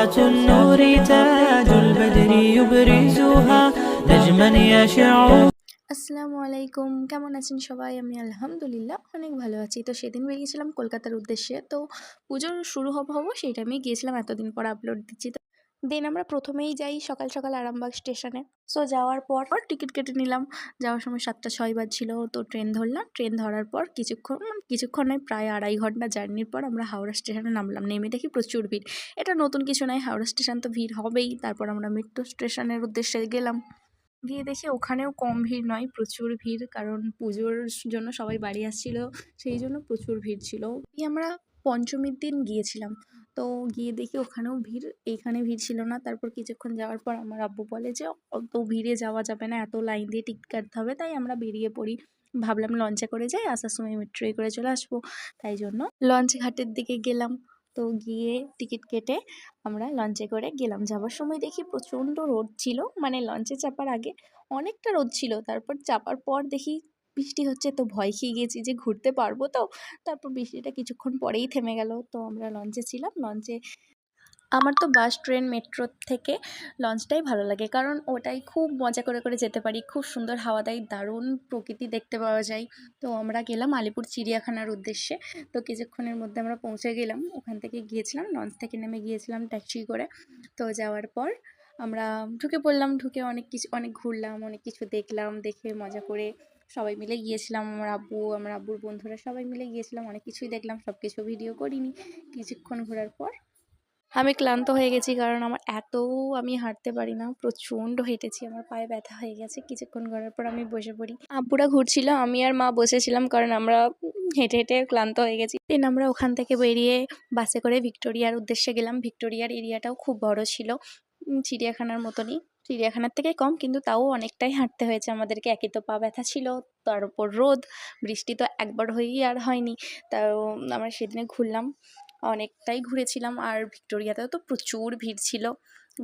صلاة النور تاج البدر يبرزها نجما يشع। আসসালামু আলাইকুম, কেমন আছেন সবাই? আমি আলহামদুলিল্লাহ অনেক ভালো আছি। তো সেদিন বেরিয়েছিলাম কলকাতার উদ্দেশ্যে। তো পুজোর শুরু হব সেই টাইমেই গিয়েছিলাম, এতদিন পর আপলোড দিচ্ছি। তো দেন আমরা প্রথমেই যাই সকাল সকাল আরামবাগ স্টেশনে। সো যাওয়ার পর টিকিট কেটে নিলাম। যাওয়ার সময় 7:06 বাজছিল। তো ট্রেন ধরলাম। ট্রেন ধরার পর কিছুক্ষণ নয়, প্রায় 2.5 ঘন্টা জার্নির পর আমরা হাওড়া স্টেশনে নামলাম। নেমে দেখি প্রচুর ভিড়। এটা নতুন কিছু নয়, হাওড়া স্টেশন তো ভিড় হবেই। তারপর আমরা মেট্রো স্টেশনের উদ্দেশ্যে গেলাম। গিয়ে দেখি ওখানেও কম ভিড় নয়, প্রচুর ভিড়, কারণ পুজোর জন্য সবাই বাড়ি আসছিল, সেই জন্য প্রচুর ভিড় ছিল। আমরা পঞ্চমীর দিন গিয়েছিলাম। তো গিয়ে দেখি ওখানেও ভিড়, এইখানে ভিড় ছিল না। তারপর কিছুক্ষণ যাওয়ার পর আমার আব্বু বলে যে অত ভিড়ে যাওয়া যাবে না, এত লাইন দিয়ে টিকিট কাটতে হবে। তাই আমরা বেরিয়ে পড়ি। ভাবলাম লঞ্চে করে যাই, আসার সময় মেট্রোয় করে চলে আসবো। তাই জন্য লঞ্চ ঘাটের দিকে গেলাম। তো গিয়ে টিকিট কেটে আমরা লঞ্চে করে গেলাম। যাবার সময় দেখি প্রচণ্ড রোদ ছিল, মানে লঞ্চে চাপার আগে অনেকটা রোদ ছিল। তারপর চাপার পর দেখি বৃষ্টি হচ্ছে, তো ভয় খেয়ে গেছি যে ঘুরতে পারবো তো। তারপর বৃষ্টিটা কিছুক্ষণ পরেই থেমে গেল। তো আমরা লঞ্চে ছিলাম। লঞ্চে আমার তো বাস, ট্রেন, মেট্রোর থেকে লঞ্চটাই ভালো লাগে, কারণ ওটাই খুব মজা করে করে যেতে পারি। খুব সুন্দর হাওয়া দেয়, দারুণ প্রকৃতি দেখতে পাওয়া যায়। তো আমরা গেলাম আলিপুর চিড়িয়াখানার উদ্দেশ্যে। তো কিছুক্ষণের মধ্যে আমরা পৌঁছে গেলাম। ওখান থেকে গিয়েছিলাম, লঞ্চ থেকে নেমে গিয়েছিলাম ট্যাক্সি করে। তো যাওয়ার পর আমরা ঢুকে পড়লাম। ঢুকে অনেক ঘুরলাম, অনেক কিছু দেখলাম। দেখে মজা করে সবাই মিলে গিয়েছিলাম। আমার আব্বুর বন্ধুরা সবাই মিলে গিয়েছিলাম। অনেক কিছুই দেখলাম, সব কিছু ভিডিও করিনি। কিছুক্ষণ ঘোরার পর আমি ক্লান্ত হয়ে গেছি, কারণ আমি হাঁটতে পারি না, প্রচণ্ড হেঁটেছি, আমার পায়ে ব্যথা হয়ে গেছে। কিছুক্ষণ ঘোরার পর আমি বসে পড়ি। আব্বুরা ঘুরছিল, আমি আর মা বসেছিলাম, কারণ আমরা হেঁটে হেঁটে ক্লান্ত হয়ে গেছি। দেন আমরা ওখান থেকে বেরিয়ে বাসে করে ভিক্টোরিয়ার উদ্দেশ্যে গেলাম। ভিক্টোরিয়ার এরিয়াটাও খুব বড় ছিল, চিড়িয়াখানার মতনই, চিড়িয়াখানার থেকে কম, কিন্তু তাও অনেকটাই হাঁটতে হয়েছে আমাদেরকে। একে তো পা ব্যথা ছিল, তার উপর রোদ, বৃষ্টি তো একবার হয়েই আর হয়নি। তাও আমরা সেদিনে ঘুরলাম, অনেকটাই ঘুরেছিলাম। আর ভিক্টোরিয়াতেও তো প্রচুর ভিড় ছিল,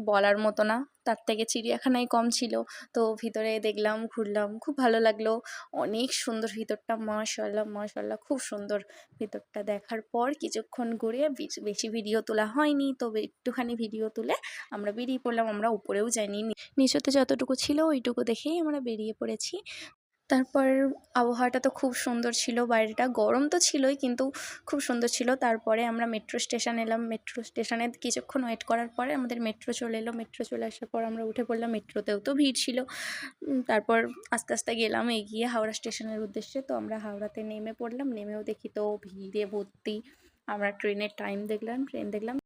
বলার মতো না। তার থেকে চিড়িয়াখানায় কম ছিল। তো ভিতরে দেখলাম, ঘুরলাম, খুব ভালো লাগলো। অনেক সুন্দর ভিতরটা, মাশাআল্লাহ মাশাআল্লাহ, খুব সুন্দর ভিতরটা। দেখার পর কিছুক্ষণ ঘুরে বেশি ভিডিও তোলা হয়নি, তবে একটুখানি ভিডিও তুলে আমরা বেরিয়ে পড়লাম। আমরা উপরেও যাইনি, নিচেতে যতটুকু ছিল ওইটুকু দেখেই আমরা বেরিয়ে পড়েছি। তারপর আবহাওয়াটা তো খুব সুন্দর ছিল, বাইরেটা গরম তো ছিলই, কিন্তু খুব সুন্দর ছিল। তারপরে আমরা মেট্রো স্টেশন এলাম। মেট্রো স্টেশনে কিছুক্ষণ ওয়েট করার পরে আমাদের মেট্রো চলে এলো। মেট্রো চলে আসার পর আমরা উঠে পড়লাম। মেট্রোতেও তো ভিড় ছিল। তারপর আস্তে আস্তে গেলাম এগিয়ে হাওড়া স্টেশনের উদ্দেশ্যে। তো আমরা হাওড়াতে নেমে পড়লাম। নেমেও দেখি তো ভিড়ে ভর্তি। আমরা ট্রেনের টাইম দেখলাম, ট্রেন দেখলাম